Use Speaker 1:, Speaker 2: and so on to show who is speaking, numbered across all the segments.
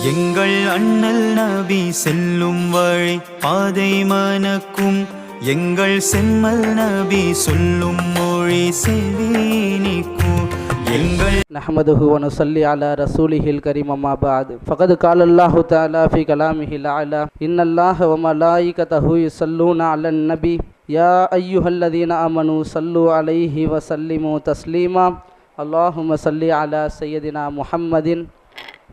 Speaker 1: எங்கள் அண்ணல் நபி செல்லும் வழி பாதை மணக்கும், எங்கள் செம்மல் நபி சொல்லும் மொழி செவினிக்கும். எங்கள்
Speaker 2: நஹ்மதுஹு வ நுஸல்லி அலா ரசூலிஹில் கரீம் அம்மா பஅத். ஃபகத் கால அல்லாஹு தஆலா ஃபீ கலாமிஹில் அலா இன்னல்லாஹ வ மலாயிகத்தஹு யுஸல்லூன அலன் நபி யா அய்யுஹல்லதீன ஆமனூ ஸல்லூ அலைஹி வ ஸல்லிமூ தஸ்லீமா. அல்லாஹும்ம ஸல்லி அலா சய்யிதினா முஹம்மதின்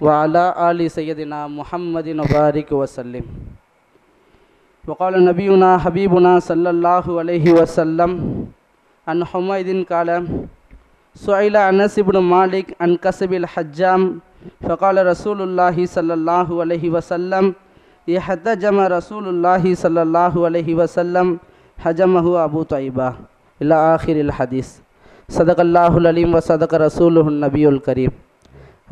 Speaker 2: வ அலா ஆலி சய்யிதினா முஹம்மதின் வ பாரிக் வ ஸல்லிம். وقال نبينا حبيبنا صلى الله عليه وسلم عن حميد قال سئل أنس بن مالك عن كسب الحجام فقال رسول الله صلى الله عليه وسلم احتجم رسول الله صلى الله عليه وسلم حجمه أبو طيبة إلى آخر الحديث. صدق الله العليم وصدق رسوله النبي الكريم.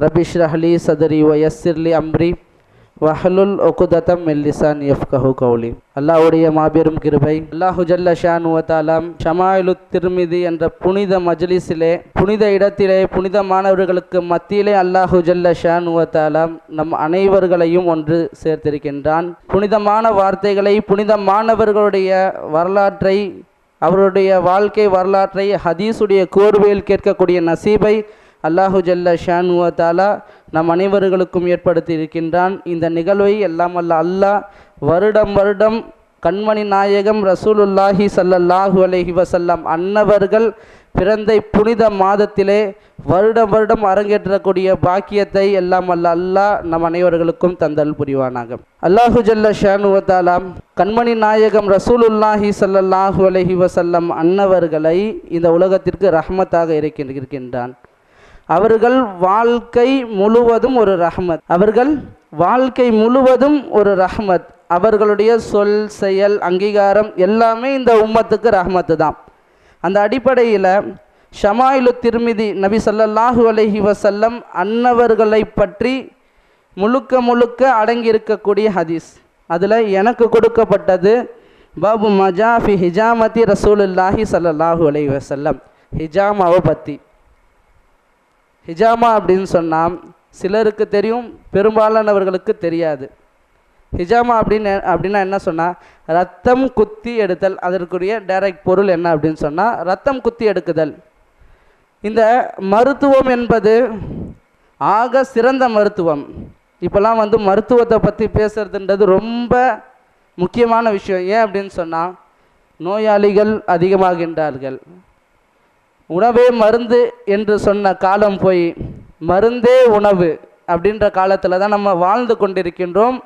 Speaker 2: رب اشرح لي صدري ويسر لي أمري வஹலுல் உக்ததம் மின் லிசானி யஃப்கஹு கௌலி. அல்லாஹ்வுடைய மாபெரும் கிருபை, அல்லாஹு ஜல்ல ஷானு வ தஆலா ஷமாயிலுத் திர்மிதி என்ற புனித மஜ்லிஸிலே, புனித இடத்திலே, புனிதமானவர்களுக்கு மத்தியிலே அல்லாஹு ஜல்ல ஷானு வ தஆலா நம் அனைவர்களையும் ஒன்று சேர்த்திருக்கின்றான். புனிதமான வார்த்தைகளை, புனிதமானவர்களுடைய வரலாற்றை, அவருடைய வாழ்க்கை வரலாற்றை ஹதீஸுடைய கோர்வையில் கேட்கக்கூடிய நசீபை அல்லாஹு ஜல்ல ஷானு வ தஆலா நம் அனைவர்களுக்கும் ஏற்படுத்தி இருக்கின்றான். இந்த நிகழ்வை எல்லாம் அல்லாஹ் வருடம் வருடம் கண்மணி நாயகம் ரசூலுல்லாஹி ஸல்லல்லாஹு அலைஹி வஸல்லம் அன்னவர்கள் பிறந்த புனித மாதத்திலே வருடம் வருடம் அரங்கேற்றக்கூடிய பாக்கியத்தை எல்லாம் அல்லாஹ் நம் அனைவர்களுக்கும் தந்தல் புரிவானாக. அல்லாஹு ஜல்ல ஷானு வ தஆலா கண்மணி நாயகம் ரசூலுல்லாஹி ஸல்லல்லாஹு அலைஹி வஸல்லம் அன்னவர்களை இந்த உலகத்திற்கு ரஹ்மத்தாக இருக்கின்றான். அவர்கள் வாழ்க்கை முழுவதும் ஒரு ரஹ்மத், அவர்கள் வாழ்க்கை முழுவதும் ஒரு ரஹ்மத். அவர்களுடைய சொல், செயல், அங்கீகாரம் எல்லாமே இந்த உம்மத்துக்கு ரஹ்மத்து தான். அந்த அடிப்படையில் ஷமாயிலு திர்மிதி நபி ஸல்லல்லாஹு அலைஹி வஸல்லம் அன்னவர்களை பற்றி முழுக்க முழுக்க அடங்கி இருக்கக்கூடிய ஹதீஸ். அதில் எனக்கு கொடுக்கப்பட்டது பாபு மஜாஃபி ஹிஜாமதி ரசூலுல்லாஹி ஸல்லல்லாஹு அலைஹி வஸல்லம், ஹிஜாமாவை பற்றி. ஹிஜாமா அப்படின்னு சொன்னால் சிலருக்கு தெரியும், பெரும்பாலானவர்களுக்கு தெரியாது. ஹிஜாமா அப்படின்னா என்ன சொன்னால் ரத்தம் குத்தி எடுத்தல். அதற்குரிய டைரக்ட் பொருள் என்ன அப்படின்னு சொன்னால் ரத்தம் குத்தி எடுக்குதல். இந்த மருத்துவம் என்பது ஆக சிறந்த மருத்துவம். இப்போல்லாம் மருத்துவத்தை பற்றி பேசுறதுன்றது ரொம்ப முக்கியமான விஷயம். ஏன் அப்படின்னு சொன்னால் நோயாளிகள் அதிகமாகின்றார்கள். உணவே மருந்து என்று சொன்ன காலம் போய் மருந்தே உணவு அப்படின்ற காலத்தில் தான் நம்ம வாழ்ந்து கொண்டிருக்கின்றோம்.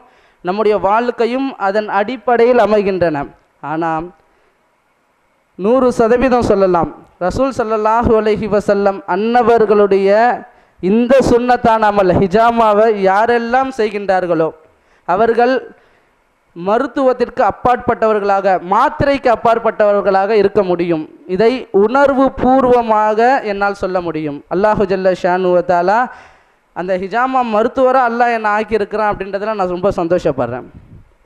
Speaker 2: நம்முடைய வாழ்க்கையும் அதன் அடிப்படையில் அமைகின்றன. ஆனால் 100% சொல்லலாம், ரசூல் ஸல்லல்லாஹு அலைஹி வஸல்லம் அன்னவர்களுடைய இந்த சுன்னத்தான அமல் ஹிஜாமாவை யாரெல்லாம் செய்கின்றார்களோ அவர்கள் மருத்துவத்திற்கு அப்பாற்பட்டவர்களாக, மாத்திரைக்கு அப்பாற்பட்டவர்களாக இருக்க முடியும். இதை உணர்வு பூர்வமாக என்னால் சொல்ல முடியும். அல்லாஹு ஜல்ல ஷானு வ தஆலா அந்த ஹிஜாமா மருத்துவராக அல்லாஹ் என்னை ஆக்கியிருக்கிறான் அப்படின்றதுல நான் ரொம்ப சந்தோஷப்படுறேன்.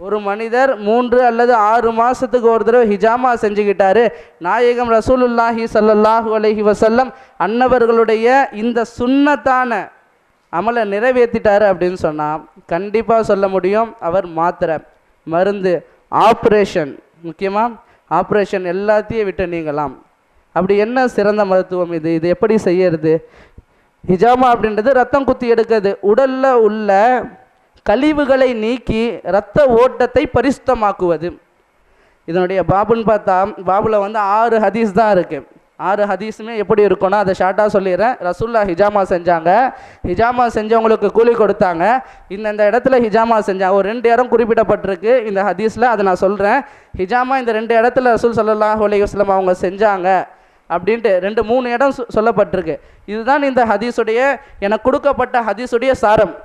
Speaker 2: ஒரு மனிதர் 3 அல்லது 6 மாதத்துக்கு ஒரு தடவை ஹிஜாமா செஞ்சுக்கிட்டாரு. நாயகம் ரசூலுல்லாஹி ஸல்லல்லாஹு அலைஹி வஸல்லம் அன்னவர்களுடைய இந்த சுன்னத்தான அமலை நிறைவேற்றிட்டாரு அப்படின்னு சொன்னால் கண்டிப்பாக சொல்ல முடியும் அவர் மாத்திரை, மருந்து, ஆப்ரேஷன், முக்கியமாக ஆப்ரேஷன் எல்லாத்தையும் விட்டு நீங்கலாம். அப்படி என்ன சிறந்த மருத்துவம் இது? இது எப்படி செய்யறது? ஹிஜாமா அப்படின்றது ரத்தம் குத்தி எடுக்கிறது. உடலில் உள்ள கழிவுகளை நீக்கி இரத்த ஓட்டத்தை பரிசுத்தமாக்குவது. இதனுடைய பாபுன்னு பார்த்தா பாபுல 6 ஹதீஸ் தான் இருக்குது. 6 ஹதீஸுமே எப்படி இருக்குன்னா அதை ஷார்ட்டாக சொல்லிடுறேன். ரசூல்லா ஹிஜாமா செஞ்சாங்க, ஹிஜாமா செஞ்சவங்களுக்கு கூலி கொடுத்தாங்க. இந்த இடத்துல ஹிஜாமா செஞ்சாங்க. ஒரு 2 இடம் குறிப்பிடப்பட்டிருக்கு இந்த ஹதீஸில், அதை நான் சொல்கிறேன். ஹிஜாமா இந்த 2 இடத்துல ரசூல் ஸல்லல்லாஹு அலைஹி வஸல்லம் அவங்க செஞ்சாங்க அப்படின்ட்டு 2-3 இடம் சொல்லப்பட்டிருக்கு. இதுதான் இந்த ஹதீஸுடைய எனக்கு கொடுக்கப்பட்ட ஹதீஸுடைய சாரம்.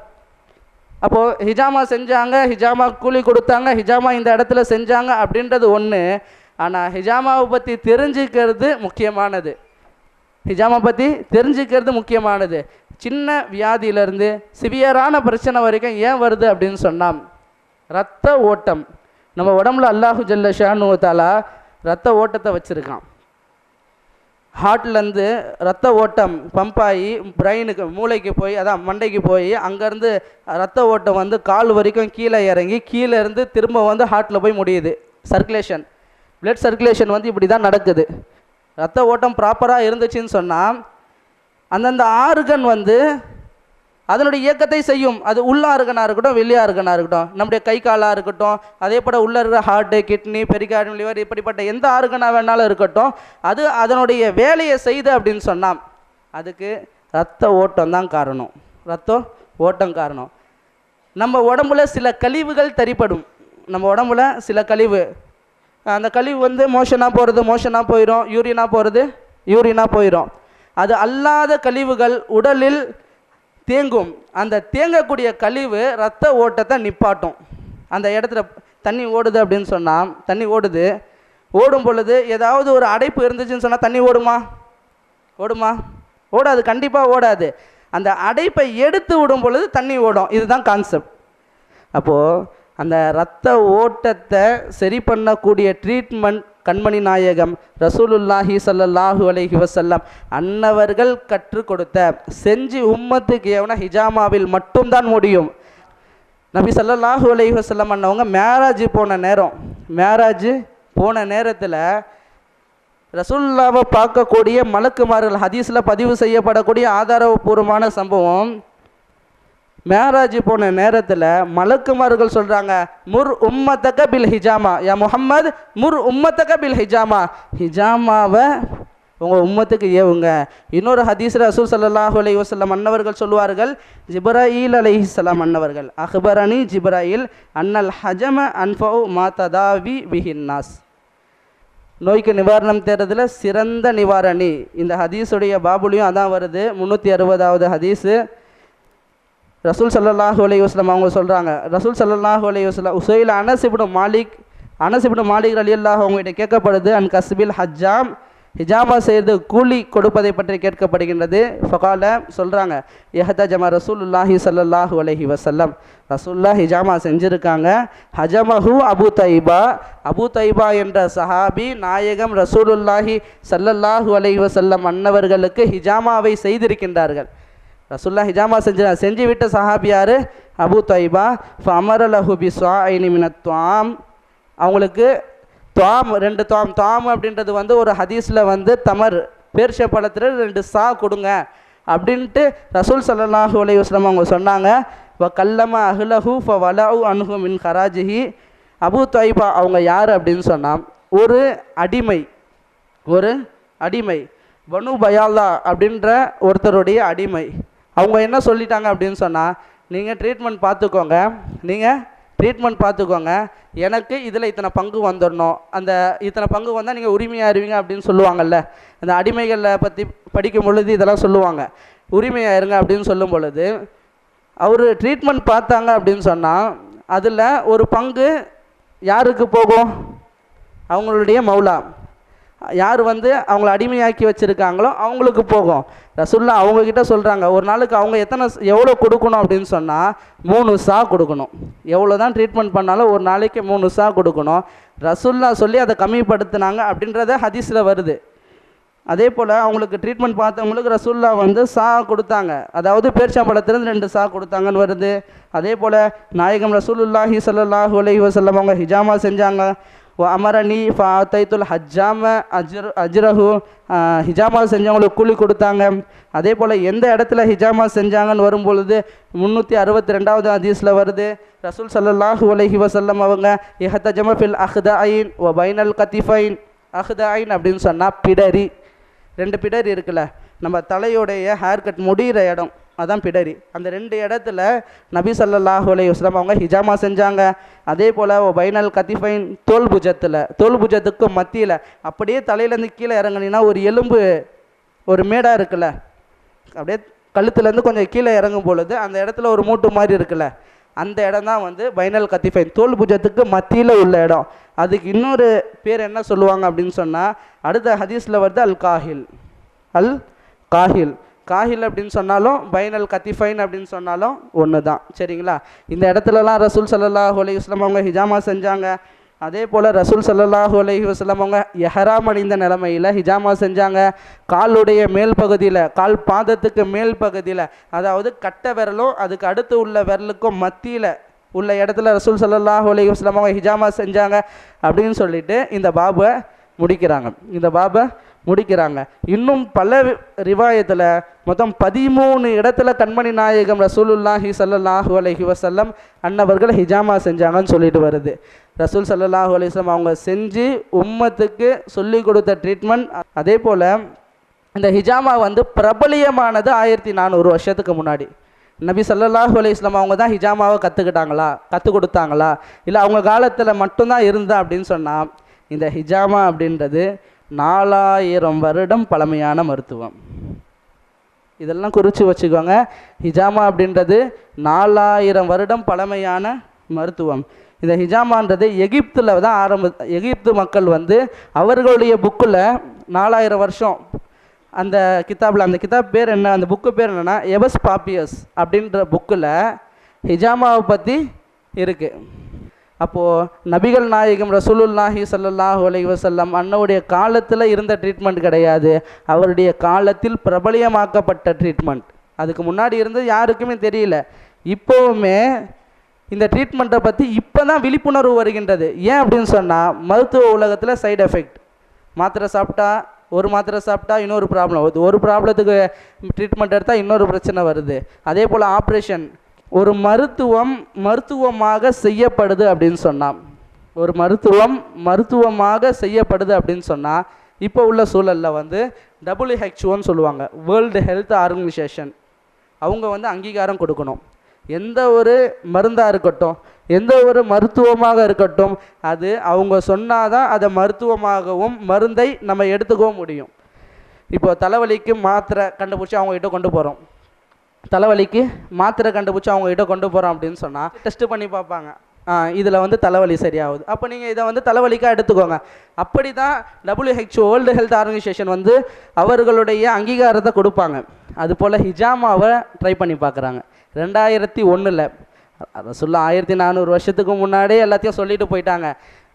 Speaker 2: அப்போது ஹிஜாமா செஞ்சாங்க, ஹிஜாமா கூலி கொடுத்தாங்க, ஹிஜாமா இந்த இடத்துல செஞ்சாங்க அப்படின்றது ஒன்று. ஆனால் ஹிஜாமாவை பற்றி தெரிஞ்சுக்கிறது முக்கியமானது. ஹிஜாமா பற்றி தெரிஞ்சுக்கிறது முக்கியமானது. சின்ன வியாதியிலேருந்து சிவியரான பிரச்சனை வரைக்கும் ஏன் வருது அப்படின்னு சொன்னால் இரத்த ஓட்டம். நம்ம உடம்புல அல்லாஹு ஜல்ல ஷானு வ தஆலா இரத்த ஓட்டத்தை வச்சுருக்கான். ஹார்ட்லேருந்து ரத்த ஓட்டம் பம்பாகி பிரெயினுக்கு மூளைக்கு போய் அதான் மண்டைக்கு போய் அங்கேருந்து ரத்த ஓட்டம் வந்து கால் வரைக்கும் கீழே இறங்கி கீழே இருந்து திரும்ப வந்து ஹார்ட்டில் போய் முடியுது. சர்க்குலேஷன், பிளட் சர்க்குலேஷன் வந்து இப்படி தான் நடக்குது. ரத்த ஓட்டம் ப்ராப்பராக இருந்துச்சுன்னு சொன்னால் அந்தந்த ஆர்கன் வந்து அதனுடைய இயக்கத்தை செய்யும். அது உள்ள ஆர்கனாக இருக்கட்டும் வெளி ஆர்கனாக இருக்கட்டும், நம்முடைய கை காலாக இருக்கட்டும், அதே போல் உள்ளே இருக்கிற ஹார்ட்டு, கிட்னி, பெரிகார்டியம், லிவர், இப்படிப்பட்ட எந்த ஆர்கனாக வேணாலும் இருக்கட்டும், அது அதனுடைய வேலையை செய்து அப்படின்னு சொன்னால் அதுக்கு ரத்த ஓட்டம் தான் காரணம். ரத்த ஓட்டம் காரணம். நம்ம உடம்புல சில கழிவுகள் தரிப்படும். நம்ம உடம்புல சில கழிவு, அந்த கழிவு வந்து மோஷனாக போகிறது மோஷனாக போயிடும், யூரினாக போகிறது யூரினாக போயிடும். அது அல்லாத கழிவுகள் உடலில் தேங்கும். அந்த தேங்கக்கூடிய கழிவு ரத்த ஓட்டத்தை நிப்பாட்டும். அந்த இடத்துல தண்ணி ஓடுது அப்படின்னு சொன்னால், தண்ணி ஓடுது, ஓடும் பொழுது ஏதாவது ஒரு அடைப்பு இருந்துச்சுன்னு சொன்னால் தண்ணி ஓடுமா? ஓடுமா? ஓடாது, கண்டிப்பாக ஓடாது. அந்த அடைப்பை எடுத்து விடும் பொழுது தண்ணி ஓடும். இதுதான் கான்செப்ட். அப்போது அந்த இரத்த ஓட்டத்தை சரி பண்ணக்கூடிய ட்ரீட்மெண்ட் கண்மணி நாயகம் ரசூலுல்லாஹி ஸல்லல்லாஹு அலைஹி வஸல்லம் அன்னவர்கள் கற்றுக் கொடுத்த செஞ்சு உம்மத்துக்கு எவனா ஹிஜாமாவில் மட்டும்தான் முடியும். நபி ஸல்லல்லாஹு அலைஹி வஸல்லம் அண்ணவங்க மேராஜ் போன நேரத்தில் ரசூலுல்லாவை பார்க்கக்கூடிய மலக்குமார்கள் ஹதீஸில் பதிவு செய்யப்படக்கூடிய ஆதாரபூர்வமான சம்பவம். மேராஜ் போன நேரத்தில் மலக்குமார்கள் சொல்கிறாங்க, முர் உம்மத்தக பில் ஹிஜாமா, யா முஹம்மது முர் உம்மத்தக பில் ஹிஜாமா, ஹிஜாமாவை உங்கள் உம்மத்துக்கு ஏவுங்க. இன்னொரு ஹதீஸ் ரசூல் ஸல்லல்லாஹு அலைஹி வஸல்லம் அன்னவர்கள் சொல்வார்கள், ஜிப்ராயில் அலைஹிஸ்ஸலாம் அன்னவர்கள், அக்பரணி ஜிப்ராயில் அன்னல் ஹஜம அன்ஃபவு மா ததாவி பிஹின்னாஸ், நோய்க்கு நிவாரணம் தேடுறதுல சிறந்த நிவாரணி. இந்த ஹதீஸுடைய பாபுலையும் அதான் வருது, 360வது ஹதீஸு. ரசூல் ஸல்லல்லாஹு அலைஹி வஸல்லம் அவங்க சொல்கிறாங்க, ரசூல் ஸல்லல்லாஹு அலைஹி வஸல்லம் உசைல் அனஸ் இப்னு மாலிக் ரலியல்லாஹு அவங்ககிட்ட கேட்கப்படுது, அன் கஸ்பில் ஹஜ்ஜாம், ஹிஜாமா செய்து கூலி கொடுப்பதை பற்றி கேட்கப்படுகின்றது. ஃபகால சொல்கிறாங்க, யஹ்தஜம ரசூலுல்லாஹி ஸல்லல்லாஹு அலைஹி வஸல்லம், ரசூல்லா ஹிஜாமா செஞ்சுருக்காங்க. ஹஜமஹு அபு தைபா என்ற சஹாபி நாயகம் ரசூலுல்லாஹி ஸல்லல்லாஹு அலைஹி வஸல்லம் அன்னவர்களுக்கு ஹிஜாமாவை செய்திருக்கின்றார்கள். ரசூல்லா ஹிஜாமா செஞ்சு விட்ட சஹாபியார் அபு தைபா. ஃபமரலஹு பிஸ்வாஇனி மினத் துஆம், அவங்களுக்கு துவாம் 2 துவாம் அப்படின்றது வந்து ஒரு ஹதீஸில் வந்து தமர் பேர்ஷ பழத்தில் 2 சா கொடுங்க அப்படின்ட்டு ரசூல் ஸல்லல்லாஹு அலைஹி வஸல்லம் அவங்க சொன்னாங்க. வ கல்லம அஹ்லஹு ஃப வலஉ அன்ஹு மின் ஹராஜிஹி. அபு தைபா அவங்க யார் அப்படின்னு சொன்னால் ஒரு அடிமை பனு பயாலா அப்படின்ற ஒருத்தருடைய அடிமை. அவங்க என்ன சொல்லிட்டாங்க அப்படின்னு சொன்னால், நீங்கள் ட்ரீட்மெண்ட் பார்த்துக்கோங்க, எனக்கு இதில் இத்தனை பங்கு வந்துடணும், அந்த இத்தனை பங்கு வந்தால் நீங்கள் உரிமையாயிருவீங்க அப்படின்னு சொல்லுவாங்கள்ல. அந்த அடிமைகளை பற்றி படிக்கும் பொழுது இதெல்லாம் சொல்லுவாங்க, உரிமையாயிருங்க அப்படின்னு சொல்லும் பொழுது அவர் ட்ரீட்மெண்ட் பார்த்தாங்க அப்படின்னு சொன்னால் அதில் ஒரு பங்கு யாருக்கு போகும்? அவங்களுடைய மௌலா, யார் வந்து அவங்கள அடிமையாக்கி வச்சுருக்காங்களோ அவங்களுக்கு போகும். ரசூல்லா அவங்கக்கிட்ட சொல்கிறாங்க, ஒரு நாளுக்கு அவங்க எவ்வளோ கொடுக்கணும் அப்படின்னு சொன்னால் 3 சா கொடுக்கணும். எவ்வளோ தான் ட்ரீட்மெண்ட் பண்ணாலும் ஒரு நாளைக்கு 3 சா கொடுக்கணும். ரசூல்லா சொல்லி அதை கம்மிப்படுத்தினாங்க அப்படின்றத ஹதீஸில் வருது. அதே போல் அவங்களுக்கு ட்ரீட்மெண்ட் பார்த்தவங்களுக்கு ரசூல்லா வந்து சா கொடுத்தாங்க, அதாவது பேர்ச்சம்பழத்துலேருந்து 2 சா கொடுத்தாங்கன்னு வருது. அதே போல் நாயகம் ரசூலுல்லாஹி ஸல்லல்லாஹு அலைஹி வஸல்லம் அவங்க ஹிஜாமா செஞ்சாங்க. அமரணி ஃபாத்தைத்துல் ஹஜ்ஜாம அஜ்ரஹு, ஹிஜாமா செஞ்சவங்களுக்கு கூலி கொடுத்தாங்க. அதே போல் எந்த இடத்துல ஹிஜாமா செஞ்சாங்கன்னு வரும்பொழுது 362வது ஹதீஸில் வருது, ரசூல் ஸல்லல்லாஹு அலைஹி வஸல்லம் அவங்க இஹ்தஜம ஃபில் அஹ்தஐன் வ பைனல் கத்திஃபைன். அஹ்தஐன் அப்படின்னு சொன்னால் பிடரி, 2 பிடரி இருக்குல்ல, நம்ம தலையோடைய ஹேர் கட் முடிகிற இடம், அதான் பிடரி. அந்த 2 இடத்துல நபி ஸல்லல்லாஹு அலைஹி வஸல்லம் அவங்க ஹிஜாமா செஞ்சாங்க. அதே போல் பைனல் கத்திஃபைன், தோல் புஜத்துக்கு மத்தியில், அப்படியே தலையிலேருந்து கீழே இறங்குனீங்கன்னா ஒரு எலும்பு, ஒரு மேடாக இருக்குல்ல, அப்படியே கழுத்துலேருந்து கொஞ்சம் கீழே இறங்கும் பொழுது அந்த இடத்துல ஒரு மூட்டு மாதிரி இருக்குல்ல, அந்த இடம் தான் வந்து பைனல் கத்திஃபைன், தோல் புஜத்துக்கு மத்தியில் உள்ள இடம். அதுக்கு இன்னொரு பேர் என்ன சொல்லுவாங்க அப்படின்னு சொன்னால், அடுத்த ஹதீஸில் வருது அல் காஹில் அப்படின்னு சொன்னாலும் பைனல் கத்திஃபைன் அப்படின்னு சொன்னாலும் ஒன்று தான். சரிங்களா? இந்த இடத்துலலாம் ரசூல் ஸல்லல்லாஹு அலைஹி வஸல்லம் அவங்க ஹிஜாமா செஞ்சாங்க. அதே போல் ரசூல் ஸல்லல்லாஹு அலைஹி வஸல்லம் அவங்க எஹராம் அணிந்த நிலைமையில் ஹிஜாமா செஞ்சாங்க. காலுடைய மேல் பகுதியில், கால் பாதத்துக்கு மேல் பகுதியில், அதாவது கட்டை விரலும் அதுக்கு அடுத்து உள்ள விரலுக்கும் மத்தியில் உள்ள இடத்துல ரசூல் ஸல்லல்லாஹு அலைஹி வஸல்லம் அவங்க ஹிஜாமா செஞ்சாங்க அப்படின்னு சொல்லிட்டு இந்த பாபை முடிக்கிறாங்க. இன்னும் பல ரிவாயத்தில் மொத்தம் 13 இடத்துல கண்மணி நாயகம் ரசூலுல்லாஹி ஸல்லல்லாஹு அலைஹி வஸல்லம் அன்னவர்கள் ஹிஜாமா செஞ்சாங்கன்னு சொல்லிட்டு வருது. ரசூல் ஸல்லல்லாஹு அலைஹி வஸல்லம் அவங்க செஞ்சு உம்மத்துக்கு சொல்லி கொடுத்த ட்ரீட்மெண்ட். அதே போல் இந்த ஹிஜாமா பிரபலியமானது 1400 வருஷத்துக்கு முன்னாடி. நபி ஸல்லல்லாஹு அலைஹி வஸல்லம் அவங்க தான் ஹிஜாமாவை கற்றுக் கொடுத்தாங்களா, இல்லை அவங்க காலத்தில் மட்டும்தான் இருந்தா அப்படின்னு சொன்னால், இந்த ஹிஜாமா அப்படின்றது 4000 வருடம் பழமையான மருத்துவம். இதெல்லாம் குறித்து வச்சுக்கோங்க. ஹிஜாமா அப்படின்றது 4000 வருடம் பழமையான மருத்துவம். இந்த ஹிஜாமான்றது எகிப்தில் தான் எகிப்து மக்கள் அவர்களுடைய புக்கில் 4000 வருஷம் அந்த கிதாப் பேர் என்ன, அந்த புக்கு பேர் என்னென்னா எபஸ் பாப்பியஸ் அப்படின்ற புக்கில் ஹிஜாமாவை பற்றி இருக்குது. அப்போது நபிகள் நாயகம் ரசூலுல்லாஹி ஸல்லல்லாஹு அலைஹி வஸல்லம் அன்னவுடைய காலத்தில் இருந்த ட்ரீட்மெண்ட் கிடையாது, அவருடைய காலத்தில் பிரபலியமாக்கப்பட்ட ட்ரீட்மெண்ட். அதுக்கு முன்னாடி இருந்தது யாருக்குமே தெரியல. இப்போவுமே இந்த ட்ரீட்மெண்ட்டை பற்றி இப்போ தான் விழிப்புணர்வு வருகின்றது. ஏன் அப்படின்னு சொன்னால், மருத்துவ உலகத்தில் சைடு எஃபெக்ட், மாத்திரை சாப்பிட்டா இன்னொரு ப்ராப்ளம் வருது, ஒரு ப்ராப்ளத்துக்கு ட்ரீட்மெண்ட் எடுத்தால் இன்னொரு பிரச்சனை வருது. அதே போல் ஆப்ரேஷன். ஒரு மருத்துவமாக செய்யப்படுது அப்படின்னு சொன்னால், மருத்துவமாக செய்யப்படுது அப்படின்னு சொன்னால், இப்போ உள்ள சூழலில் WHO சொல்லுவாங்க, வேர்ல்டு ஹெல்த் ஆர்கனைசேஷன், அவங்க அங்கீகாரம் கொடுக்கணும். எந்த ஒரு மருந்தாக இருக்கட்டும், எந்த ஒரு மருத்துவமாக இருக்கட்டும், அது அவங்க சொன்னாதான் அதை மருத்துவமாகவும் மருந்தை நம்ம எடுத்துக்கவும் முடியும். இப்போ தலைவலிக்கு மாத்திரை கண்டுபிடிச்சி அவங்ககிட்ட கொண்டு போகிறோம், அப்படின்னு சொன்னால் டெஸ்ட்டு பண்ணி பார்ப்பாங்க, இதில் தலைவலி சரியாகுது, அப்போ நீங்கள் இதை தலைவலிக்காக எடுத்துக்கோங்க. அப்படி தான் WHO வேர்ல்டு ஹெல்த் ஆர்கனைசேஷன் அவர்களுடைய அங்கீகாரத்தை கொடுப்பாங்க. அதுபோல் ஹிஜாமாவை ட்ரை பண்ணி பார்க்குறாங்க. 2001 ரசூல்லா 1400 வருஷத்துக்கு முன்னாடியே எல்லாத்தையும் சொல்லிட்டு போயிட்டாங்க.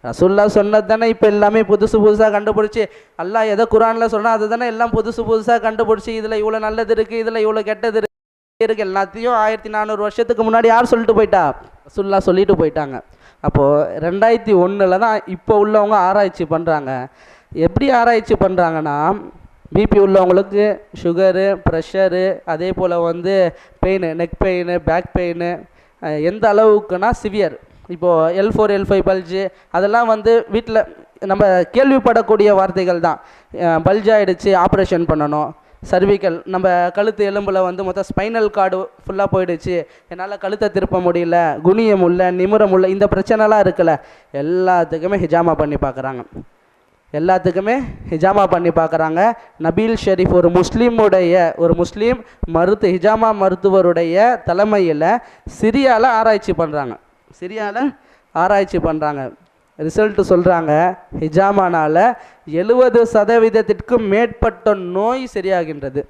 Speaker 2: ரசூல்லா சொன்னது தானே இப்போ எல்லாமே புதுசாக கண்டுபிடிச்சி, அல்லாஹ் எதை குரானில் சொன்னால் அது தானே எல்லாம் புதுசாக கண்டுபிடிச்சி, இதில் இவ்வளோ நல்லது இருக்குது, இதில் இவ்வளோ கெட்டது இருக்குது, எல்லாத்தையும் 1400 வருஷத்துக்கு முன்னாடி யார் சொல்லிட்டு போயிட்டா? ரசூல்லா சொல்லிட்டு போயிட்டாங்க. அப்போது 2001 தான் இப்போ உள்ளவங்க ஆராய்ச்சி பண்ணுறாங்க. எப்படி ஆராய்ச்சி பண்ணுறாங்கன்னா, பிபி உள்ளவங்களுக்கு சுகரு, ப்ரெஷரு, அதே போல் pain, neck pain, back pain, எந்த அளவுக்குன்னா சிவியர். இப்போது L4 L5 பல்ஜு, அதெல்லாம் வீட்டில் நம்ம கேள்விப்படக்கூடிய வார்த்தைகள் தான். பல்ஜ் ஆகிடுச்சு, ஆப்ரேஷன் பண்ணணும். சர்விக்கல், நம்ம கழுத்து எலும்பில் மொத்தம் ஸ்பைனல் கார்டு ஃபுல்லாக போயிடுச்சு, என்னால் கழுத்தை திருப்ப முடியல, குனிய முடியல, நிமிர முடியல, இந்த பிரச்சனைலாம் இருக்குல்ல, எல்லாத்துக்குமே ஹிஜாமா பண்ணி பார்க்குறாங்க. நபீல் ஷெரீஃப் ஒரு முஸ்லீம் ஹிஜாமா மருத்துவருடைய தலைமையில் சிரியாவில் ஆராய்ச்சி பண்ணுறாங்க. ரிசல்ட்டு சொல்கிறாங்க, ஹிஜாமானால் 70% மேற்பட்ட நோய் சரியாகின்றது.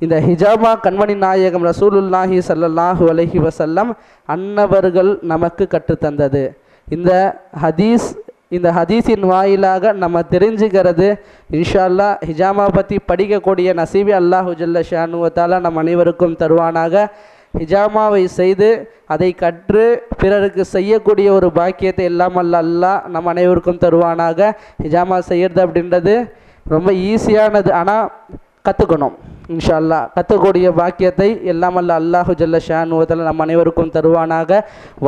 Speaker 2: இந்த ஹிஜாமா கண்மணி நாயகம் ரசூலுல்லாஹி ஸல்லல்லாஹு அலைஹி வஸல்லம் அன்னவர்கள் நமக்கு கற்றுத்தந்தது. இந்த ஹதீஸின் வாயிலாக நம்ம தெரிஞ்சுக்கிறது, இன்ஷா அல்லாஹ் ஹிஜாமா பற்றி படிக்கக்கூடிய நசீபி அல்லாஹு ஜல்ல ஷானு வ தஆலா நம் அனைவருக்கும் தருவானாக. ஹிஜாமாவை செய்து அதை கற்று பிறருக்கு செய்யக்கூடிய ஒரு பாக்கியத்தை எல்லாம் அல்லாஹ் நம் அனைவருக்கும் தருவானாக. ஹிஜாமா செய்கிறது அப்படின்றது ரொம்ப ஈஸியானது, ஆனால் கற்றுக்கணும். இன்ஷா அல்லாஹ் கற்றுக்கூடிய பாக்கியத்தை எல்லாம் அல்லாஹு ஜல்ல ஷானு வ தஆலா நம் அனைவருக்கும் தருவானாக.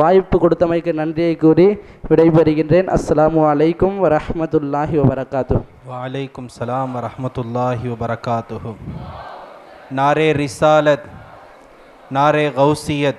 Speaker 2: வாய்ப்பு கொடுத்தமைக்கு நன்றியை கூறி விடைபெறுகின்றேன். அஸ்ஸலாமு அலைக்கும் வரஹ்மத்துல்லாஹி வபரகாத்துஹு.
Speaker 3: வலைக்கும் சலாம் வரஹ்மத்துல்லாஹி வபரகாத்துஹு. நாரே ரிசாலத், नारे गौसियत,